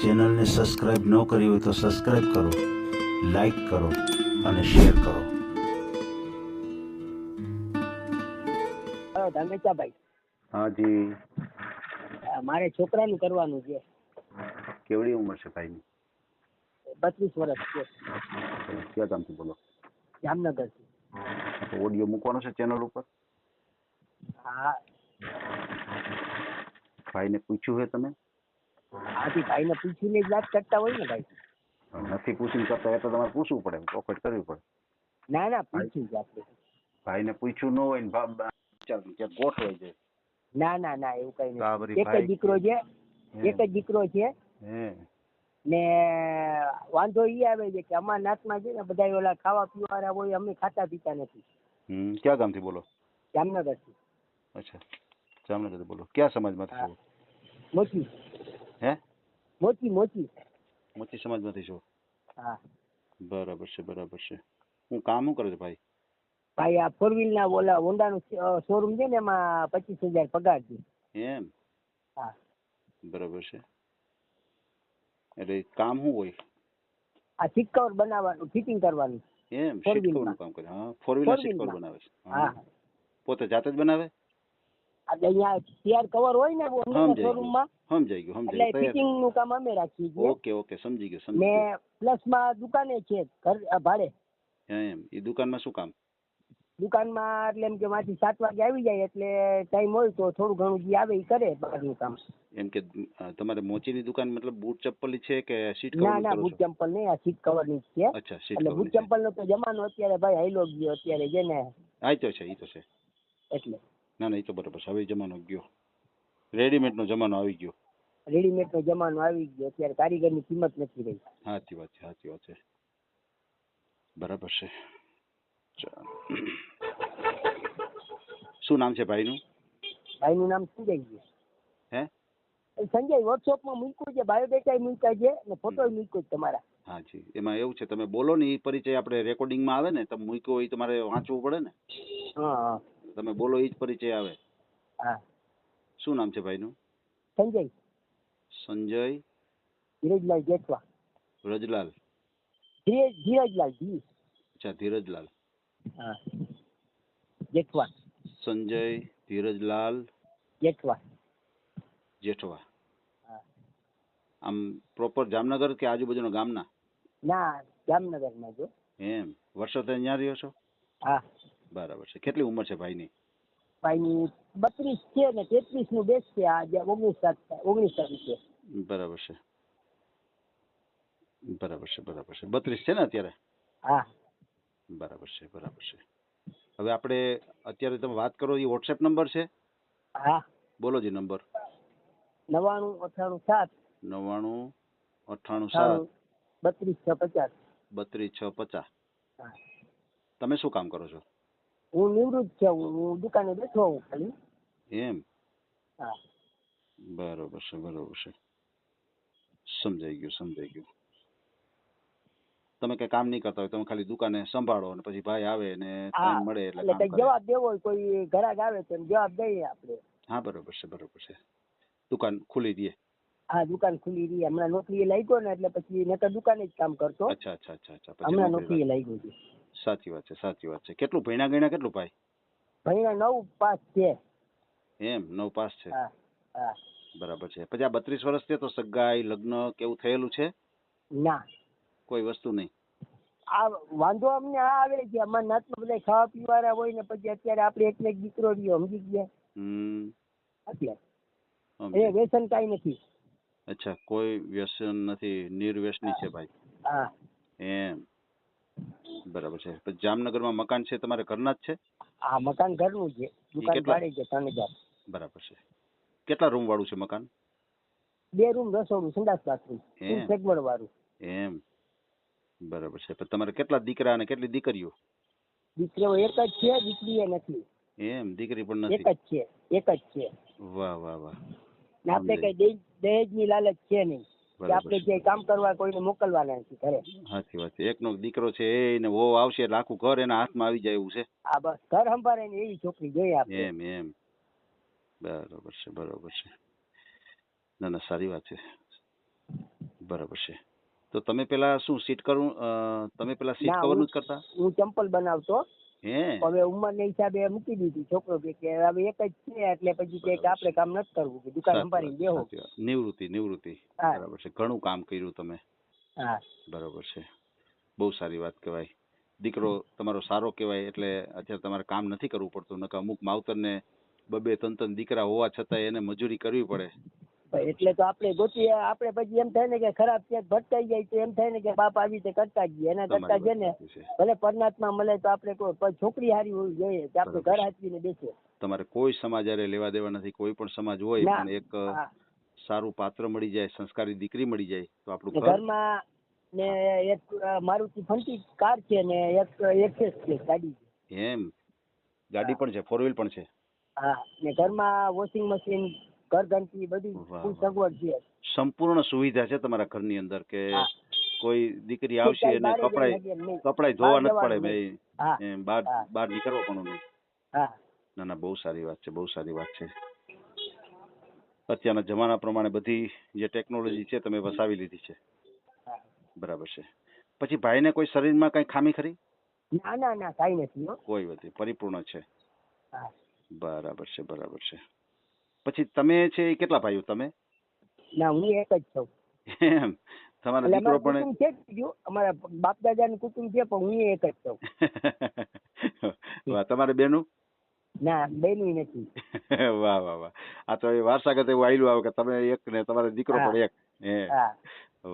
ચેનલને સબસ્ક્રાઇબ ન કરી હોય તો સબસ્ક્રાઇબ કરો, લાઈક કરો અને શેર કરો. ધમેચાભાઈ, હા જી. મારે છોકરાનું કરવાનું છે. કેવડી ઉંમર છે ભાઈની? 32 વર્ષ છે. ક્યાં ગામથી બોલો? જામનગરથી. તો ઓડિયો મૂકવાનો છે ચેનલ ઉપર? હા. ભાઈને પૂછ્યું છે તમે? આથી ભાઈને પૂછીને જ વાત કરતા હોય ને ભાઈ. નથી પૂછીને કરતા એ તો તમારે પૂછવું પડે, ચોખવટ કરવી પડે. ના ના, પૂછ્યું જ આપણે. ભાઈને પૂછ્યું ન હોય ને ક્યાં ગોઠવાઈ જાય. ના ના ના, એવું કઈ બરાબર, નહીં. એક જ દીકરો છે, એક જ દીકરો છે. ને વાંધો ઈ આવે છે કે અમારા નાતમાં છે ને બધા ઓલા ખાવા પીવાળા હોય, અમે ખાતા પીતા નથી. ક્યાં ગામથી બોલો? જામનગરથી. અચ્છા, જામનગરથી બોલો. ક્યાં સમાજમાંથી છો? મોચી. હે? મોચી મોચી. મોચી સમાજમાંથી છો? હા. બરાબર છે, બરાબર છે. હું કામ શું કરે છે ભાઈ? ભાઈ આ 4 વ્હીલ ના ઓલા હોન્ડાનું શોરૂમ છે ને, એમાં 25,000 પગાર છે. એમ? હા. બરાબર છે. એટલે કામ શું હોય? આ સીટ કવર બનાવવાનું, ફિટિંગ કરવાનું. એમ, સીટ કવરનું કામ કરે? હા, 4 વ્હીલર સીટ કવર બનાવે છે. હા. પોતે જાતે જ બનાવે? અહીંયા તૈયાર કવર હોય ને શોરૂમમાં, સમજાઈ ગયું. એટલે ફિટિંગ નું કામ અમે રાખીએ છીએ. ઓકે ઓકે, સમજી ગયો. ને પ્લસ માં દુકાને છે ઘર ભાડે. એમ, એ દુકાનમાં શું કામ? દુકાનમાં એટલે એમ કે માંથી 7 વાગે આવી જાય, એટલે ટાઈમ હોય તો થોડું ઘણું જે આવે એ કરે બહારનું કામ. એમ કે તમારે મોચીની દુકાન મતલબ બૂટ ચપ્પલ છે કે સીટ ના કવર? ના, બૂટ ચંપલ નહીં, આ સીટ કવર ની જ છે. અચ્છા, સીટ એટલે કવર. બૂટ ચંપલ નો તો જમાનો અત્યારે ભાઈ હાઈલો ગયો અત્યારે છે ને. હા, તો છે, એ તો છે. એટલે ના ના, એ તો બરાબર છે. હવે જમાનો ગયો, રેડીમેડ નો જમાનો આવી ગયો. રેડીમેડ નો જમાનો આવી ગયો, અત્યારે કારીગર ની કિંમત નથી રહી. સાચી વાત છે, સાચી વાત છે. બરાબર છે. શું નામ છે ભાઈનું? ભાઈનું નામ સંજય છે. હે? સંજય વોટ્સઅપ માં મૂક્યું છે, બાયોડેટા મૂક્યા છે ને ફોટો મૂક્યો છે તમારા. હા જી. એમાં એવું છે, તમે બોલો ને એ પરિચય આપણે રેકોર્ડિંગમાં આવે ને, તમે મૂક્યો હોય તમારે વાંચવું પડે ને. હા. તમે બોલો એ જ પરિચય આવે. હા. શું નામ છે ભાઈનું? સંજય. સંજય ધીરજલાલ જેઠવા. રજલાલ? ધીરજલાલ. અચ્છા, ધીરજલાલ. હા, જેઠવા. સંજય ધીરજલાલ જેઠવા. જેઠવા. હા. આમ પ્રોપર જામનગર કે આજુબાજુના ગામના? ના, જામનગરમાં જો. એમ, વર્ષોથી અહીંયા રહ્યો છો? હા. બરાબર છે. કેટલી ઉંમર છે ભાઈની? ભાઈની 32 છે ને 33 નું બેસ છે. આ 19 તારીખ છે. બરાબર છે, બરાબર છે, બરાબર છે. 32 છે ને અત્યારે? હા. બરાબર છે, બરાબર છે. હવે આપણે અત્યારે તમે વાત કરો, એ વોટ્સએપ નંબર છે? હા. બોલો જી નંબર. 99 99 98 7 32 650. 32 650. હા. તમે શું કામ કરો છો? હું નિવૃત્ત છું, હું દુકાને બેઠો હું ખાલી. એમ? હા. બરોબર છે, બરોબર છે. સમજાઈ ગયું, સમજાઈ ગયું. તમે કઈ કામ નહીં કરતા હોય, તમે ખાલી દુકાને સંભાળો અને પછી ભાઈ આવે ને ટાઈમ મળે એટલે કામ કરે. જવાબ દેવો હોય, કોઈ ગ્રાહક આવે તો જવાબ દઈએ આપણે. હા, બરોબર છે, બરોબર છે. દુકાન ખુલી દે? હા, દુકાન ખુલી રહી. હમણાં નોકરીએ લાગ્યો ને, એટલે પછી નકર દુકાને જ કામ કરતો. અચ્છા અચ્છા અચ્છા અચ્છા. હમણાં નોકરીએ લાગ્યો છે. સાચી વાત છે, સાચી વાત છે. કેટલું ભણ્યા ગણ્યા કેટલું ભાઈ? ભણ્યા 9 પાસ છે. એમ, 9 પાસ છે. હા. હા. બરાબર છે. પછી આ 32 વર્ષ છે તો સગાઈ લગ્ન કેવું થયેલું છે? ના, કોઈ વસ્તુ નહીં. આ વાંધો અમને આ આવે છે, અમારા નાતમાં બધા ખાવા પીવાળા હોય ને, પછી અત્યારે આપણે એકને એક દીકરો રહ્યો, સમજી ગયા? એટલે એ વ્યસન કાંઈ નથી. અચ્છા, કોઈ વ્યસન નથી, નિર્વ્યસની છે ભાઈ. હા. એમ, બરાબર છે. પછી જામનગરમાં મકાન છે તમારે ઘરના જ છે? હા, મકાન ઘરનું છે. દુકાન ભાડે છે 3000. બરાબર છે. કેટલા રૂમ વાળું છે મકાન? 2 રૂમ, રસોડું, સંડાસ બાથરૂમ, ફૂલ સગવડ વાળું. એમ, બરાબર છે. પછી તમારે કેટલા દીકરા અને કેટલી દીકરીઓ? દીકરીઓ એક જ છે, દીકરી નથી. એમ, દીકરી પણ નથી? એક જ છે. વાહ વાહ વાહ. આપણે કઈ દહેજ ની લાલચ છે નહીં કે આપણે જે કામ કરવા કોઈને મોકલવાના નથી ઘરે. સાચી વાત છે. એકનો દીકરો છે એને વહુ આવશે એટલે આખું ઘર એના હાથમાં આવી જાય એવું છે. હા, બસ ઘર સંભાળે ને એવી છોકરી જોઈએ આપણે. એમ એમ, બરોબર છે, બરોબર છે. ના ના, સારી વાત છે. બરાબર છે. તો તમે પેલા શું સીટ કરું તમે પેલા સીટ ના, કવરનું હું જ કરતા? હું ચંપલ બનાવતો. હે હવે ઉંમરના હિસાબે મૂકી દીધી. છોકરો કે હવે એક જ છે એટલે પછી કે આપણે કામ નથી કરવું, કે દુકાન સાચી સંભાળીને બેહો. વાત, સાચી વાત. નિવૃત્તિ હા. બરાબર છે. ઘણું કામ કર્યું તમે. હા બરાબર છે. બહુ સારી વાત કહેવાય. દીકરો તમારો સારો કહેવાય એટલે અત્યારે તમારે કામ નથી કરવું પડતું. નકર અમુક માવતરને બબે ત્રણ દીકરા હોવા છતાં એને મજૂરી કરવી પડે. એટલે તો આપણે ગોતીએ, આપણે પછી એમ થાય ને કે ખરાબ ક્યાંક ભટકાઈ જાય તો એમ થાય ને કે બાપ આવી રીતે કરતા જ ગયા. એના કરતા છે ને ભલે પરમાત્મા મળે તો આપણે કોઈ છોકરી હારી હોવી જોઈએ કે આપણે ઘર હાચવીને બેસે. તમારે કોઈ સમાજ હારે લેવા દેવા નથી. કોઈ પણ સમાજ હોય ના. પણ એક હા. સારું પાત્ર મળી જાય, સંસ્કારી દીકરી મળી જાય તો આપણું ને ઘર. ઘરમાં ને એક મારુતિ ફંટી કાર છે ને એક એક્સેસ છે ગાડી છે. એમ ગાડી પણ છે, 4 વ્હીલ પણ છે. હા, ને ઘરમાં વોશિંગ મશીન, ઘર ઘંટી બધી વાહ, ફૂલ વાહ. સગવડ છે. સંપૂર્ણ સુવિધા છે તમારા ઘરની અંદર કે હા. કોઈ દીકરી આવશે ક્યાંય અને બારે જઈ કપડાય શકે એમ નહીં. કપડાય બહાર ધોવા નથી પડે. જવાનું નહીં. હા એમ બહાર હા બહાર નીકળવા પણ નહીં. હા ના ના, બહુ સારી વાત છે, બહુ સારી વાત છે. અત્યારના જમાના પ્રમાણે બધી જે ટેકનોલોજી છે તમે વસાવી લીધી છે. હા. બરાબર છે. પછી ભાઈને કોઈ શરીરમાં કઈ ખામી ખરી? ના ના ના, કાંઈ નથી હો. કોઈ નથી, પરિપૂર્ણ છે. હા. બરાબર છે, બરાબર છે. પછી તમે છે એ કેટલા ભાઈઓ તમે? ના, હું એક જ છું. એમ તમારો એટલે દીકરો અમારું પણ કુટુંબ છે જ બીજું, અમારા બાપ દાદાનું કુટુંબ છે પણ હું એક જ છું. વાહ, તમારે બેનું? ના, બેનું નથી. વાહ વાહ વાહ. આ તો એ વારસાગત એવું આયલું આવે કે તમે એક ને તમારો દીકરો હા. પણ એક. હે હા.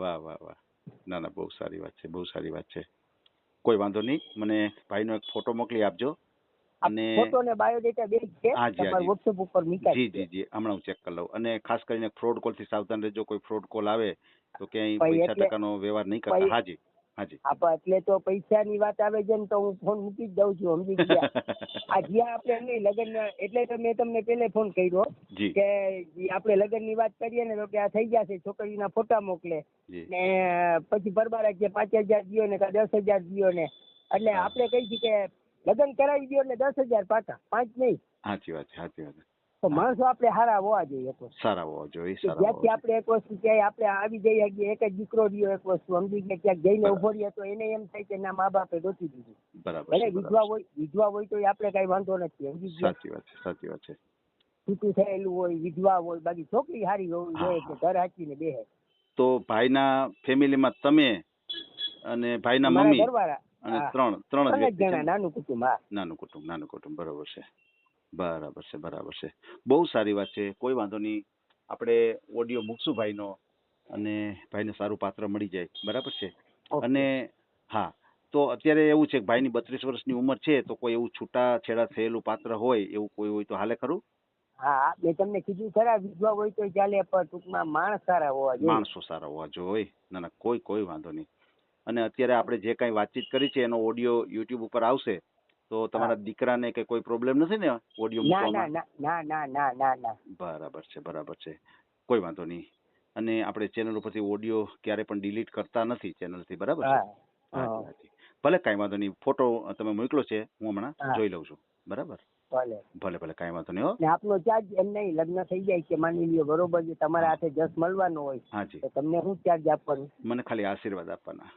વાહ વાહ વાહ. ના ના, બહુ સારી વાત છે, બહુ સારી વાત છે. કોઈ વાંધો નહીં, મને ભાઈનો એક ફોટો મોકલી આપજો. આ અને ફોટો ને બાયોડેટા બે જ છે, હાજી તમારા હાજી, વોટ્સએપ ઉપર મૂકાય જી છે. જી જી, હમણાં હું ચેક કરી લઉં. અને ખાસ કરીને ફ્રોડ કોલ થી સાવધાન રહેજો. કોઈ ફ્રોડ કોલ આવે તો ક્યાંય પછી પૈસા એટલે ટકાનો વ્યવહાર નહીં કરતા. પછી હાજી હાજી. એટલે તો પૈસાની વાત આવે છે ને તો હું ફોન મૂકી જ દઉં છું, સમજી ગયા. આ જ્યાં આપણે નહીં લગ્ન, એટલે તો મેં તમને પહેલે ફોન કર્યો જી કે આપણે લગ્નની વાત કરીએ ને તો કે આ થઈ જશે, છોકરીના ફોટા મોકલે જી. ને પછી બરબાર કે 5,000 દિયો ને કે 10,000 દિયો ને, એટલે હા. આપણે કહી છીએ કે લગ્ન કરાવી દો એટલે 10,000 પાકા, 5 નહીં. સાચી વાત છે, સાચી વાત છે. તો માણસો આપણે સારા હોવા જોઈએ. તો સારા હોવા જોઈએ, કે સારા જ્યાંથી હોવા આપણે એક વસ્તુ ક્યાંય આપણે આવી જઈ શકીએ, એક જ દીકરો રહ્યો, એક વસ્તુ સમજી ગયા, ક્યાંક જઈને ઉભો રહ્યો તો એને એમ થાય કે ના મા બાપે ગોતી દીધું. જોઈએ. બરાબર ભલે છે, વિધવા હોય તો આપણે કઈ વાંધો નથી, સમજી ગયા. સાચી વાત છે, સાચી વાત છે. છૂટું થયેલું હોય, વિધવા હોય, બાકી છોકરી સારી હોવી જોઈએ કે ઘર હાચવીને બેહે. તો ભાઈના ફેમિલીમાં તમે અને ભાઈના મારા મમ્મી ઘરવાળા, અને હા, ત્રણ જ 3 જ વ્યક્તિ છે જણા, ને? નાનું કુટુંબ. હા. નાનું કુટુંબ, બરાબર છે, બરાબર છે, બરાબર છે. બહુ સારી વાત છે. કોઈ વાંધો નહીં, આપણે ઓડિયો મૂકશું ભાઈનો અને ભાઈને સારું પાત્ર મળી જાય. બરાબર છે. ઓકે. અને હા, તો અત્યારે એવું છે કે ભાઈની 32 વર્ષની ઉંમર છે, તો કોઈ એવું છૂટાછેડા થયેલું પાત્ર હોય એવું કોઈ હોય તો હાલે ખરું? હા, મેં તમને કીધું ખરા, વિધવા હોય તો ચાલે પણ ટૂંકમાં માણસ સારા હોવા જોઈએ. માણસો સારા હોવા જોઈએ. ના ના, કોઈ વાંધો નહીં. અને અત્યારે આપણે જે કાંઈ વાતચીત કરી છે એનો ઓડિયો યુટ્યુબ ઉપર આવશે તો તમારા દીકરાને કે કોઈ પ્રોબ્લેમ નથી ને ઓડિયો ના ના મૂકવામાં? ના ના ના ના ના. બરાબર છે, બરાબર છે. કોઈ વાંધો નહીં. અને આપણે ચેનલ ઉપરથી ઓડિયો ક્યારે પણ ડિલીટ કરતા નથી ચેનલથી. બરાબર છે? હા. હાજી હાજી. ભલે કાંઈ વાંધો નહીં. ફોટો તમે મોકલો છે, હું હમણાં હા. જોઈ લઉં છું. બરાબર? ભલે. ભલે ભલે, કાંઈ વાંધો નહીં હો. ને આપનો ચાર્જ એમ નહીં, લગ્ન થઈ જાય કે માની લ્યો બરોબર છે, તમારા હાથે જસ મળવાનો હોય હાજી. તો તમને શું ચાર્જ આપવાનું? મને ખાલી આશીર્વાદ આપવાના.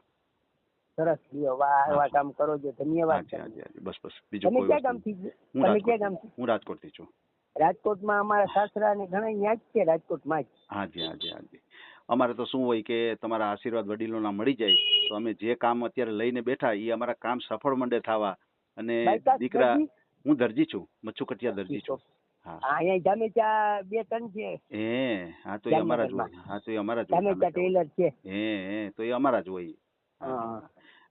સરસ, લ્યો, વાહ, એવા કામ કરો છો, ધન્યવાદ. હાજી હાજી હાજી. બસ બીજું તમે કોઈ ક્યાં વસ્તુ ગામથી છો? હું તમે ક્યાં ગામથી? હું રાજકોટથી છું. રાજકોટમાં અમારા સાસરા ને ઘણા ત્યાં જ છે, રાજકોટમાં જ. હાજી હાજી હાજી. અમારે તો શું હોય કે તમારા આશીર્વાદ વડીલોના મળી જાય તો અમે જે કામ અત્યારે લઈને બેઠા એ અમારા કામ સફળ મંડે થવા. અને બાયપાસ દીકરા, દરજી? હું દરજી છું, મચ્છુકટિયા દરજી છું. હા. અહીંયા જામેચા 2-3 છે. હા, તો એ અમારા જ હોય. હા, તો એ અમારા જ હોય. જામેચા ટેલર છે. તો એ અમારા જ હોય. હા.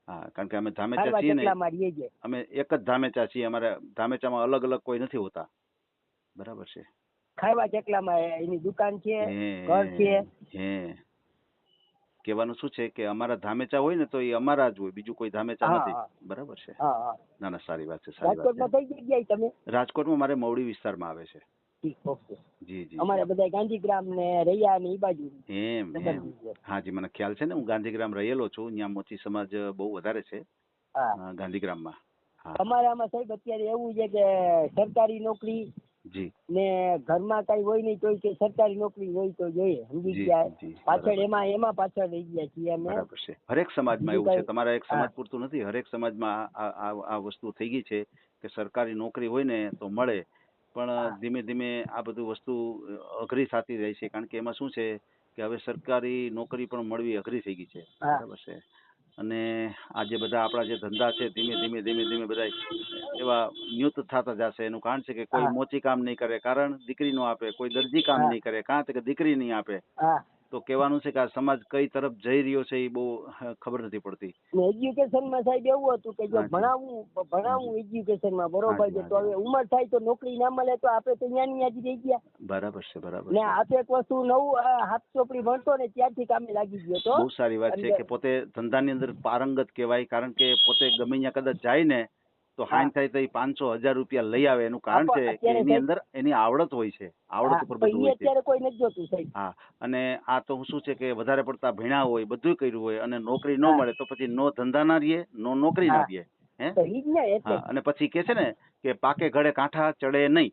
હા, કારણ કે અમે ધામેચા ખારવા છીએ ને, ચકલામાં રહીએ છે. અમે એક જ ધામેચા છીએ. અમારા ધામેચામાં અલગ અલગ કોઈ નથી હોતા. બરાબર છે. ખારવા ચકલામાં એની દુકાન છે, ઘર છે. કહેવાનું શું છે કે અમારા ધામેચા હોય ને તો એ અમારા જ હોય, બીજું કોઈ ધામેચા હા, નથી. હા. બરાબર છે. હા હા. ના ના, સારી વાત છે, સારી વાત રાજકોટમાં છે. કઈ જગ્યાએ તમે? રાજકોટમાં મારે મવડી વિસ્તારમાં આવે છે. ઠીક, ઓકે. જી જી. અમારે બધા ગાંધીગ્રામ ને રૈયા ને ઈ બાજુ. એમ. હાજી, મને ખ્યાલ છે ને, હું ગાંધીગ્રામ રહેલો છું. ત્યાં મોચી સમાજ બહુ વધારે છે. હા. ગાંધીગ્રામમાં. અમારામાં સાહેબ અત્યારે એવું છે કે સરકારી નોકરી જી ને ઘરમાં કઈ હોય નહીં તોય કે સરકારી નોકરી હોય તો જોઈએ, સમજી જી ગયા? જી પાછળ બરાબર એમાં પાછળ રહી ગયા છીએ અમે. બરાબર છે. હરેક સમાજમાં બીજું એવું છે, કઈ- તમારા એક સમાજ હા. પૂરતું નથી, હરેક સમાજમાં આ વસ્તુ થઈ ગઈ છે કે સરકારી નોકરી હોય ને તો મળે, પણ હા. ધીમે ધીમે આ બધું વસ્તુ અઘરી થતી જાય છે, કારણ કે એમાં શું છે કે હવે સરકારી નોકરી પણ મળવી અઘરી થઈ ગઈ છે. હા. બરાબર છે. અને આ જે બધા આપણા જે ધંધા છે ધીમે ધીમે બધા એવા ન્યુત થતા જશે. એનું કારણ છે કે કોઈ હા. મોચી કામ નહીં કરે, કારણ દીકરી નો આપે, કોઈ દરજી કામ હા. નહીં કરે, કારણ કે દીકરી નહીં આપે. હા. તો કહેવાનું છે કે આ સમાજ કઈ તરફ જઈ રહ્યો છે એ બહુ ખબર નથી પડતી. ને એજ્યુકેશનમાં સાહેબ એવું હતું કે જો હાજી. ભણાવવું એજ્યુકેશનમાં બરોબર હાજી, છે, તો હવે હાજી. ઉંમર થાય તો નોકરી ના મળે તો આપણે તો ન્યાની જ રહી ગયા. બરાબર છે બરાબર ને છે. આ તો એક વસ્તુ નવું હાથ ચોપડી ભણતો ને ત્યારથી કામે લાગી ગયો તો. બહુ સારી વાત છે અને- કે પોતે ધંધાની અંદર પારંગત કહેવાય, કારણ કે પોતે ગમે ત્યાં કદાચ જાય ને તો હા. હાઈન થાય તો 500-1000 રૂપિયા લઈ આવે. એનું કારણ છે કે અત્યારે એની સાહેબ- અંદર એની આવડત હોય છે, આવડત હા, ઉપર પણ બધું ઈ હોય છે. અત્યારે કોઈ નથી જોતું સાહેબ. હા, અને આ તો શું છે કે વધારે પડતા ભણ્યા હોય, બધું કર્યું હોય અને નોકરી ન હા. મળે તો પછી નો ધંધા ના રહીએ, નો નોકરી ના હા. રહીએ. હે તો ઈ જ ને એટલે. હા, અને પછી કે છે ને કે પાકે ઘડે કાંઠા ચડે નહીં.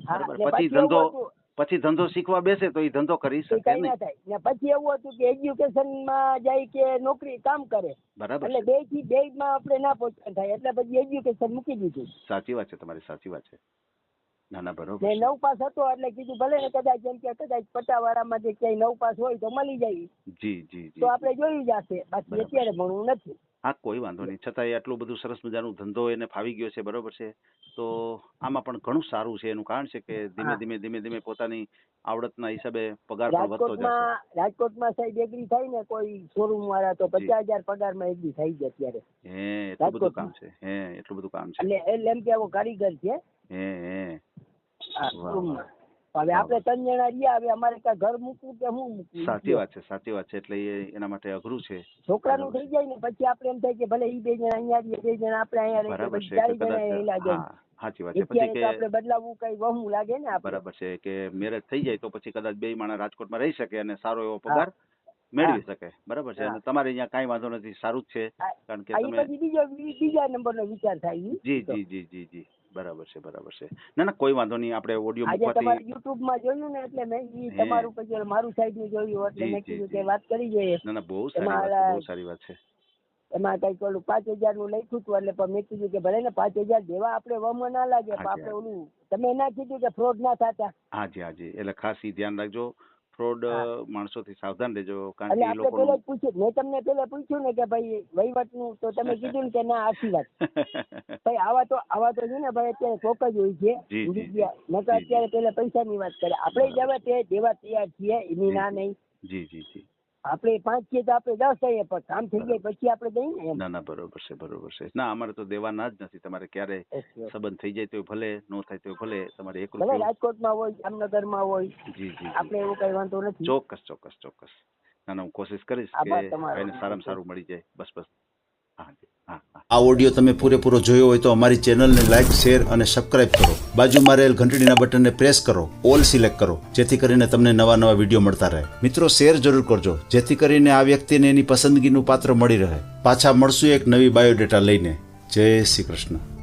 હા, બરાબર. ને પછી એવું ધંધો હતું પછી ધંધો શીખવા બેસે તો એ ધંધો કરી કે શકે કઈ ના નહીં. થાય. ને પછી એવું હતું કે એજ્યુકેશનમાં જાય કે નોકરી કામ કરે, બરાબર એટલે છે. બે માં આપણે ના પહોંચવાનું થાય, એટલે પછી એજ્યુકેશન મૂકી દીધું. સાચી વાત છે તમારી, સાચી વાત છે. ના ના બરોબર ને છે. 9 પાસ હતો એટલે કીધું ભલે ને કદાચ એમ કે કદાચ પટાવાળામાં જે ક્યાંય 9 પાસ હોય તો મળી જાય જી જી જી. તો આપણે જોયું જશે, બાકી બરાબર. અત્યારે ભણવું નથી. હા, કોઈ વાંધો નહીં. છતાંય આટલું બધું સરસ મજાનું ધંધો એને ફાવી ગયો છે. બરોબર છે. તો આમાં પણ ઘણું સારું છે. એનું કારણ છે કે હા. ધીમે ધીમે પોતાની આવડતના હિસાબે પગાર પણ વધતો જશે. રાજકોટમાં સાહેબ એગ્રી થાય ને કોઈ શોરૂમ વાળા તો 50,000 પગારમાં એગ્રી થઈ જાય અત્યારે. એટલું બધું કામ છે. એટલું બધું કામ છે. એટલે એમ કે આવો કારીગર છે હે આ વાહ, શોરૂમમાં. વાહ. હવે આપણે 3 જણા રહ્યા, હવે અમારે કાંઈ ઘર મૂકવું કે શું મૂકવું? સાચી વાત છે, સાચી વાત છે. એટલે એના માટે અઘરું છે. છોકરાનું બરાબર થઈ જાય ને પછી આપણે એમ થાય કે ભલે ઈ 2 જણા અહીંયા રહીએ, 2 જણા આપણે અહીંયા રહીએ, બરાબર પછી છે. 4 એટલે જણા કદાચ એલા જાય. હા, સાચી વાત છે. પછી અત્યારે તો કે આપણે બદલાવવું કઈ વહમું લાગે ને આપણે. બરાબર છે કે મેરેજ થઈ જાય તો પછી કદાચ બે માણસ રાજકોટમાં રહી શકે અને સારો એવો પગાર મેળવી શકે. બરાબર છે. અને તમારે અહીંયા કાંઈ વાંધો નથી, સારું જ છે. કારણ કે આ ઈ તમે પછી બીજા નંબરનો વિચાર થાય ઈ. જી જી જી જી જી બરાબર છે બરાબર છે. ના ના કોઈ વાંધો નહીં. આપણે ઓડિયો આજે તમારે મૂકવાથી યુટ્યુબમાં જોયું ને એટલે મેં ઈ હે. તમારું પછી મારું સાઈડનું જોયું એટલે જી, મેં જી, કીધું જી. કે વાત કરી જોઈએ. ના ના બહુ સારી વાત છે, બહુ સારી વાત છે. એમાં કઈક ઓલું 5,000 નું લખ્યું હતું એટલે પણ મેં કીધું કે ભલે ને 5,000 દેવા આપણે વહમાં ના લાગે, પણ હાજી, આપણે ઓલું તમે ના કીધું કે ફ્રોડ ના થતા, હાજી હાજી. એટલે ખાસ ઈ ધ્યાન રાખજો. ફ્રોડ હા. માણસોથી સાવધાન રહેજો, કારણ એટલે કે એ આપણે પેલા લોકોનું જ પૂછ્યું, મેં તમને પેલા પૂછ્યું ને કે ભાઈ વહીવટનું, તો તમે કીધું ને કે ના આખી વાત. ભાઈ આવા તો છે ને ભાઈ અત્યારે કોક જ હોય છે. જી, જી, જી. નકર અત્યારે પેલા પૈસાની વાત કરે, આપણે દેવા તૈયાર છીએ, એની ના નહીં. જી જી જી. આપણે 5 છીએ તો આપણે 10 થઈએ, પણ કામ થઈ જાય પછી આપણે દઈએ ને એમ. ના ના બરોબર છે બરોબર છે. ના અમારે તો દેવાના જ નથી. તમારે ક્યારે સંબંધ થઈ જાય તો ભલે, નો થાય તો ભલે. તમારે 1 ભલે રૂપિયો રાજકોટમાં હોય, જામનગરમાં હોય, જી જી આપણે એવું કઈ વાંધો નથી. ચોક્કસ ચોક્કસ ચોક્કસ. ના ના હું કોશિશ કરીશ કે આભાર તમારો. એને સારામાં સારું મળી જાય. બસ બસ. હા જી હા હા. આ ઓડિયો તમે પૂરેપૂરો જોયો હોય તો અમારી ચેનલને લાઇક, શેર અને સબસ્ક્રાઇબ કરો. બાજુમાં રહેલ ઘંટડીના બટનને પ્રેસ કરો, ઓલ સિલેક્ટ કરો, જેથી કરીને તમને નવા વિડીયો મળતા રહે. મિત્રો, શેર જરૂર કરજો, જેથી કરીને આ વ્યક્તિને એની પસંદગીનું પાત્ર મળી રહે. પાછા મળશું એક નવી બાયોડેટા લઈને. જય શ્રી કૃષ્ણ.